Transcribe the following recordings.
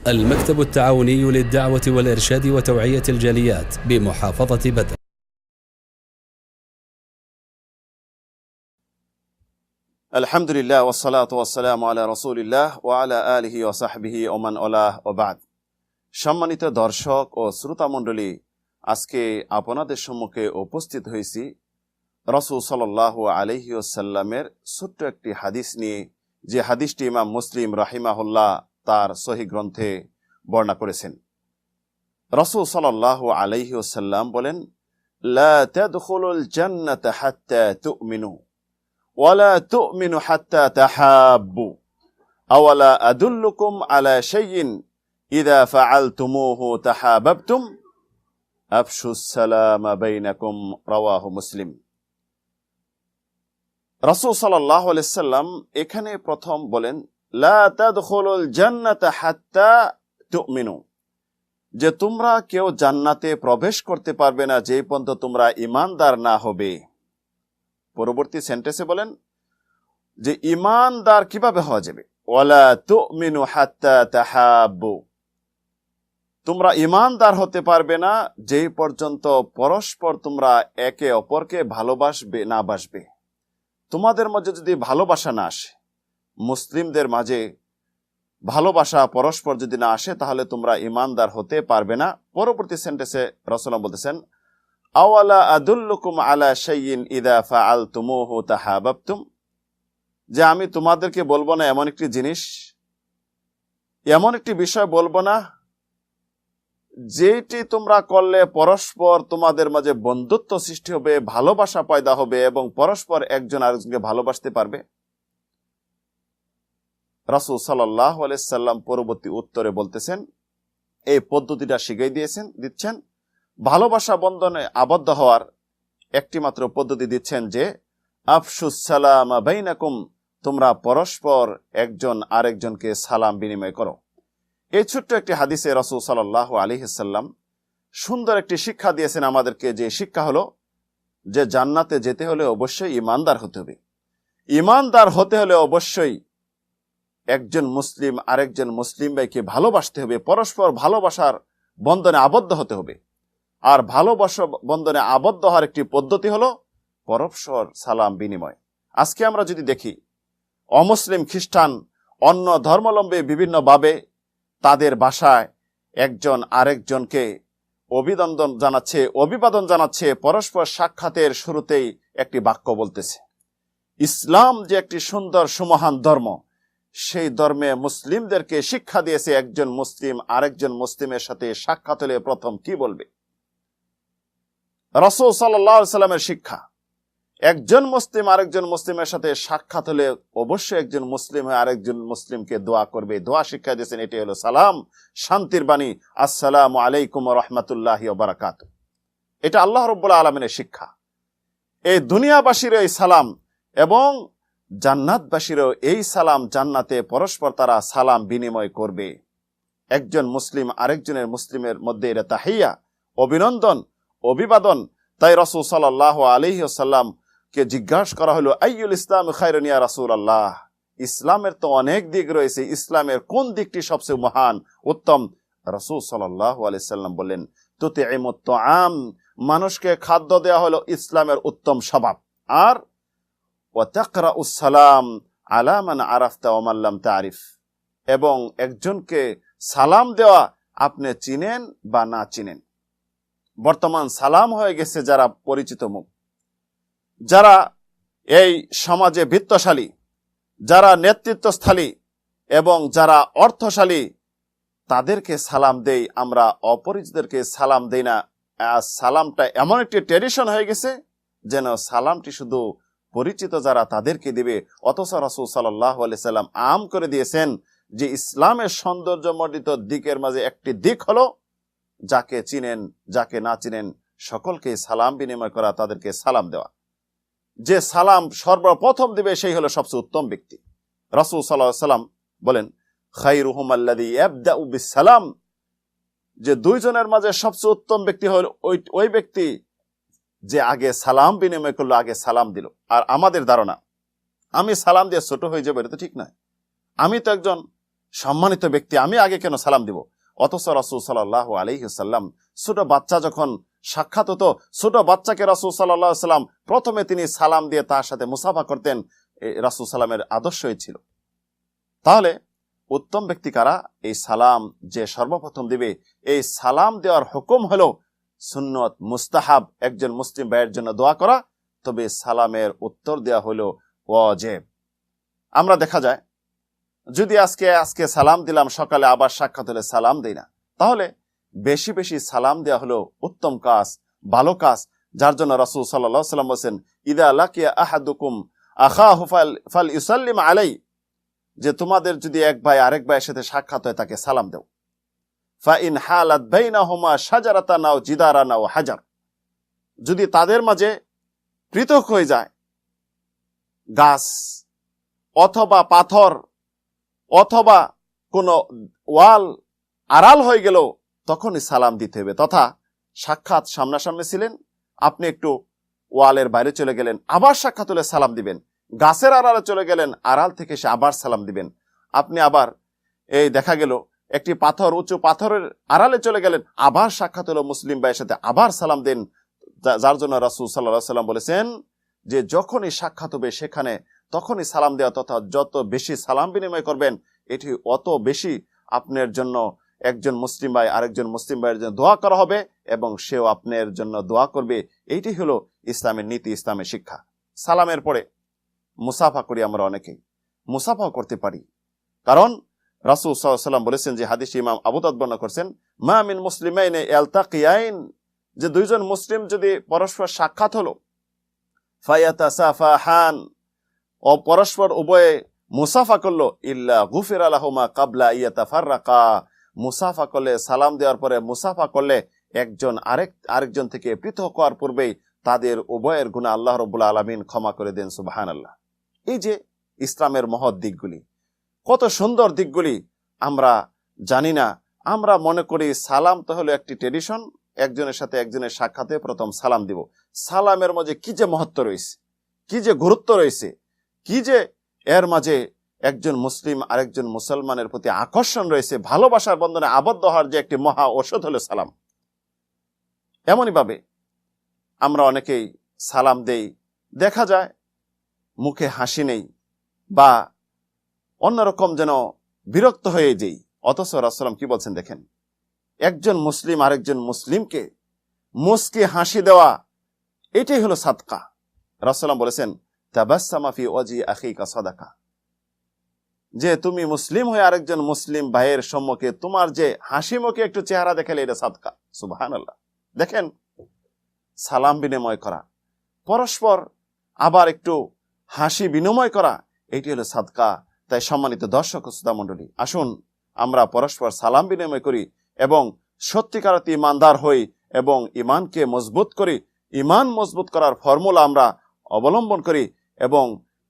المكتب التعاوني للدعوة والإرشاد وتوعية الجاليات بمحافظة بدر. الحمد لله والصلاة والسلام على رسول الله وعلى آله وصحبه ومن والاه وبعد। সম্মানিত দর্শক ও শ্রোতা মণ্ডলী, আজকে আপনাদের সম্মুখে উপস্থিত হয়েছি রাসূল সাল্লাল্লাহু আলাইহি ওয়াসাল্লামের ছোট্ট একটি হাদিস নিয়ে, যে হাদিসটি ইমাম মুসলিম রাহিমাহুল্লাহ তার সহিহ গ্রন্থে বর্ণনা করেছেন। রাসূল সাল্লাল্লাহু আলাইহি ওয়াসাল্লাম বলেন, লা তাদখুলুল জান্নাতা হাত্তা তুমিনু ওয়ালা তুমিনু হাত্তা তাহাব্বু আওয়ালা আদুল্লুকুম আলা শাইইন ইযা ফাআলতুমুহু তাহাবাবতুম আফশুস সালামা বাইনাকুম, রাওয়াহু মুসলিম। রাসূল সাল্লাল্লাহু আলাইহি ওয়াসাল্লাম এখানে প্রথম বলেন, লা তাদখুলুল জান্নাতা হাত্তা তুমিনু, যে তোমরা কেউ জান্নাতে প্রবেশ করতে পারবে না যে পর্যন্ত তোমরা ঈমানদার না হবে। পরবর্তী সেন্টেন্সে বলেন যে ঈমানদার কিভাবে হওয়া যাবে, ওয়ালা তুমিনু হাত্তা তাহাব্বু, তোমরা ঈমানদার হতে পারবে না যে পর্যন্ত পরস্পর তোমরা একে অপরকে ভালোবাসবে না বাসবে। তোমাদের মাঝে যদি ভালোবাসা না আসে, মুসলিমদের মাঝে ভালোবাসা পরস্পর যদি না আসে, তাহলে তোমরা ঈমানদার হতে পারবে না। পরবর্তী সেন্টেন্সে রাসূলুল্লাহ বলতেছেন, আওয়ালা আদুল্লুকুম আলা শাইইন ইযা ফাআলতুমুহু তাহাবাবতুম, যে আমি তোমাদেরকে বলবো না এমন একটি জিনিস, এমন একটি বিষয় বলবো না যেটি তোমরা করলে পরস্পর তোমাদের মাঝে বন্ধুত্ব সৃষ্টি হবে, ভালোবাসা পয়দা হবে এবং পরস্পর একজন আরেকজনকে ভালোবাসতে পারবে। রাসূল সাল্লাল্লাহু আলাইহি সাল্লাম পরবর্তী উত্তরে বলতেছেন, এই পদ্ধতিটা শিখিয়ে দিচ্ছেন ভালোবাসা বন্ধনে আবদ্ধ হওয়ার একটি মাত্র পদ্ধতি দিচ্ছেন, যে আফশুস সালামা বাইনাকুম, তোমরা পরস্পর একজন আরেকজনকে সালাম বিনিময় করো। এই ছোট্ট একটি হাদিসে রাসূল সাল্লাল্লাহু আলাইহি সাল্লাম সুন্দর একটি শিক্ষা দিয়েছেন আমাদেরকে, যে শিক্ষা হলো যে জান্নাতে যেতে হলে অবশ্যই ঈমানদার হতে হবে। ঈমানদার হতে হলে অবশ্যই একজন মুসলিম আরেকজন মুসলিম ভাইকে ভালোবাসতে হবে, পরস্পর ভালোবাসার বন্ধনে আবদ্ধ হতে হবে। আর ভালোবাসা বন্ধনে আবদ্ধ হওয়ার একটি পদ্ধতি হলো পরস্পর সালাম বিনিময়। আজকে আমরা যদি দেখি, অমুসলিম খ্রিস্টান অন্য ধর্মাবলম্বী বিভিন্নভাবে তাদের ভাষায় একজন আরেকজনকে অভিবাদন জানাচ্ছে, পরস্পর সাক্ষাতের শুরুতেই একটি বাক্য বলতেছে। ইসলাম যে একটি সুন্দর সুমহান ধর্ম, সেই ধর্মে মুসলিমদেরকে শিক্ষা দিয়েছে একজন মুসলিম আরেকজন মুসলিমের সাথে সাক্ষাৎ হলে প্রথম কি বলবে। রাসূল সাল্লাল্লাহু আলাইহি সাল্লামের শিক্ষা, একজন মুসলিম আরেকজন মুসলিমের সাথে সাক্ষাৎ হলে অবশ্যই একজন মুসলিম আরেকজন মুসলিমকে দোয়া করবে। দোয়া শিক্ষা দিয়েছেন, এটি হলো সালাম, শান্তির বাণী, আসসালামু আলাইকুম ওয়া রাহমাতুল্লাহি ওয়া বারাকাতুহু। এটা আল্লাহ রাব্বুল আলামিনের শিক্ষা। এই দুনিয়াবাসীর এই সালাম এবং জান্নাতবাসীরও এই সালাম, জান্নাতে পরস্পর তারা সালাম বিনিময় করবে। একজন মুসলিম আরেকজনের মুসলিমের মধ্যে এটা তাহিয়া, অভিনন্দন, অভিবাদন। তাই রাসূল সাল্লাল্লাহু আলাইহি ওয়াসাল্লাম কে জিজ্ঞাসা করা হলো, আইয়ুল ইসলাম খায়রুন ইয়া রাসূলুল্লাহ, ইসলামের তো অনেক দিক রয়েছে, ইসলামের কোন দিকটি সবচেয়ে মহান উত্তম? রাসূল সাল্লাল্লাহু আলাইহি সাল্লাম বললেন, তুতিইমুত তুআম, মানুষকে খাদ্য দেওয়া হলো ইসলামের উত্তম স্বভাব। আর ওয়া তাকরাউস সালাম আলা মান আরাফতা ওয়া মান লাম তারিফ, এবং একজনকে সালাম দেওয়া আপনি চিনেন বা না চিনেন। বর্তমান সালাম হয়ে গেছে যারা পরিচিত মুখ, যারা এই সমাজে বিত্তশালী, যারা নেতৃত্বস্থালী এবং যারা অর্থশালী, তাদেরকে সালাম দেই, আমরা অপরিচিতদেরকে সালাম দেই না। সালামটা এমন একটি ট্র্যাডিশন হয়ে গেছে যেন সালামটি শুধু পরিচিত যারা তাদেরকে দিবে। অথচ রাসূল সাল্লাল্লাহু আলাইহি সাল্লাম আম করে দিয়েছেন যে ইসলামের সৌন্দর্যমণ্ডিত দিকের মাঝে একটি দিক হলো যাকে চিনেন যাকে না চিনেন সকলকে সালাম বিনিময় করা, তাদেরকে সালাম দেওয়া। যে সালাম সর্বপ্রথম দিবে সেই হলো সবচেয়ে উত্তম ব্যক্তি। রাসূল সাল্লাল্লাহু আলাইহি সাল্লাম বলেন, খায়রুহুম আল্লাযী ইয়াবদাউ বিসসালাম, যে দুইজনের মাঝে সবচেয়ে উত্তম ব্যক্তি হলো ওই ব্যক্তি যে আগে সালাম বিনিময় করলো, আগে সালাম দিল। আর আমাদের ধারণা আমি সালাম দিয়ে ছোট হয়ে যাবো, এটা তো ঠিক নয়। আমি তো একজন সম্মানিত ব্যক্তি, আমি আগে কেন সালাম দিব? অথচ রাসূল সাল্লাল্লাহু আলাইহি ওয়াসাল্লাম ছোট বাচ্চা যখন সাক্ষাৎ হতো, ছোট বাচ্চাকে রাসূল সাল্লাল্লাহু আলাইহি ওয়াসাল্লাম প্রথমে তিনি সালাম দিয়ে তার সাথে মুসাফা করতেন। রাসূল সাল্লামের আদর্শই ছিল। তাহলে উত্তম ব্যক্তি কারা? এই সালাম যে সর্বপ্রথম দিবে, এই সালাম দেওয়ার হুকুম হলো সুন্নত, মুস্তাহাব, একজন মুসলিম ভাইয়ের জন্য দোয়া করা, তবে সালামের উত্তর দেওয়া হলো ওয়াজিব। আমরা দেখা যায় যদি আজকে সালাম দিলাম, সকালে আবার সাক্ষাৎ হলে সালাম দেই না, তাহলে বেশি বেশি সালাম দেওয়া হলো উত্তম কাজ, ভালো কাজ, যার জন্য রাসূল সাল্লাল্লাহু আলাইহি ওয়াসাল্লাম বলেন, ইদা লাকিয়া আহাদুকুম আখাহু ফাল ইউসাল্লিম আলাই, যে তোমাদের যদি এক ভাই আরেক ভাইয়ের সাথে সাক্ষাৎ হয় তাকে সালাম দাও। ফা ইন হালাত বাইনাহুমা শাজারাতান আও জিদারান আও হাজার, যদি তাদের মাঝে পৃথক হয়ে যায় গাছ অথবা পাথর অথবা কোনো ওয়াল আড়াল হয়ে গেল, তখনই সালাম দিতে হবে। তথা সাক্ষাৎ সামনাসামনি ছিলেন, আপনি একটু ওয়ালের বাইরে চলে গেলেন, আবার সাক্ষাৎ হলে সালাম দিবেন। গাছের আড়ালে চলে গেলেন, আড়াল থেকে সে আবার সালাম দিবেন। আপনি আবার এই দেখা গেল একটি পাথর, উঁচু পাথরের আড়ালে চলে গেলেন, আবার সাক্ষাৎ হলো মুসলিম ভাইয়ের সাথে, আবার সালাম দেন। যার জন্য রাসূল সাল্লাল্লাহু আলাইহি ওয়াসাল্লাম বলেছেন যে যখনই সাক্ষাৎ হবে সেখানে তখনই সালাম দেওয়া, তথা যত বেশি সালাম বিনিময় করবেন এটি অত বেশি আপনার জন্য একজন মুসলিম ভাই আরেকজন মুসলিম ভাইয়ের জন্য দোয়া করা হবে এবং সেও আপনার জন্য দোয়া করবে। এইটি হলো ইসলামের নীতি, ইসলামের শিক্ষা। সালামের পরে মুসাফা করি, আমরা অনেকেই মুসাফা করতে পারি, কারণ রাসূল সাল্লাল্লাহু আলাইহি ওয়াসাল্লাম বলেছেন, যে হাদিস ইমাম আবু দাউদ বর্ণনা করেছেন, মা মিন মুসলিমাইনি ইয়ালতাকিয়াইন, যে দুইজন মুসলিম যদি পরস্পর সাক্ষাৎ হলো, ফায়াতাসাফাহান, ও পরস্পর উভয়ে মুসাফা করলো, ইল্লা গুফিরা লাহুমা ক্বাবলা ইয়াতাফাররাকা, মুসাফা করলে, সালাম দেওয়ার পরে মুসাফা করলে একজন আরেকজন থেকে পৃথক হওয়ার পূর্বেই তাদের উভয়ের গুনাহ আল্লাহ রাব্বুল আলামিন ক্ষমা করে দেন। সুবহানাল্লাহ। এই যে ইসলামের মহৎ দিকগুলি, কত সুন্দর দিকগুলি আমরা জানি না। আমরা মনে করি সালাম তো হলো একটি ট্রেডিশন, একজনের সাথে একজনের সাক্ষাতে প্রথম সালাম দিব। সালামের মাঝে কি যে মহত্ব রয়েছে, কি যে গুরুত্ব রয়েছে, কি যে এর মাঝে একজন মুসলিম আরেকজন মুসলমানের প্রতি আকর্ষণ রয়েছে, ভালোবাসার বন্ধনে আবদ্ধ হওয়ার যে একটি মহা ঔষধ হলো সালাম। এমনই ভাবে আমরা অনেকেই সালাম দেই, দেখা যায় মুখে হাসি নেই বা অন্যরকম যেন বিরক্ত হয়ে যাই। অথচ রাসূল কি বলছেন দেখেন, একজন মুসলিম আরেকজন মুসলিমকে মুস্কি হাসি দেওয়া, এটাই হলো সাদকা। রাসূল বলেছেন, তাবাসসামা ফি ওয়াজি আখিকা সাদাকা, যে তুমি মুসলিম হয়ে আরেকজন মুসলিম ভাইয়ের সম্মুখে তোমার যে হাসি মুখে একটু চেহারা দেখালে এটা সাদকা। সুবহানাল্লাহ। দেখেন, সালাম বিনিময় করা, পরস্পর আবার একটু হাসি বিনিময় করা, এটি হলো সাদকা। তাই সম্মানিত দর্শক শ্রোতা মণ্ডলী, আসুন আমরা পরস্পর সালাম বিনিময় করি এবং সত্যিকার ঈমানদার হই এবং ঈমানকে মজবুত করি। ঈমান মজবুত করার ফর্মুলা আমরা অবলম্বন করি এবং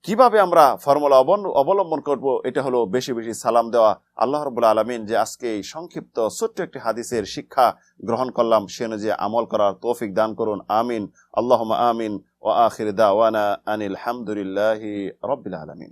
কিভাবে আমরা ফর্মুলা অবলম্বন করব, এটা হলো বেশি বেশি সালাম দেওয়া। আল্লাহ রাব্বুল আলামিন যে আজকে এই সংক্ষিপ্ত ছোট্ট একটি হাদিসের শিক্ষা গ্রহণ করলাম, সে অনুযায়ী আমল করার তৌফিক দান করুন। আমিন, আল্লাহুম্মা আমিন। ওয়া আখির দাওয়ানা আনিল হামদুলিল্লাহি রাব্বিল আলামিন।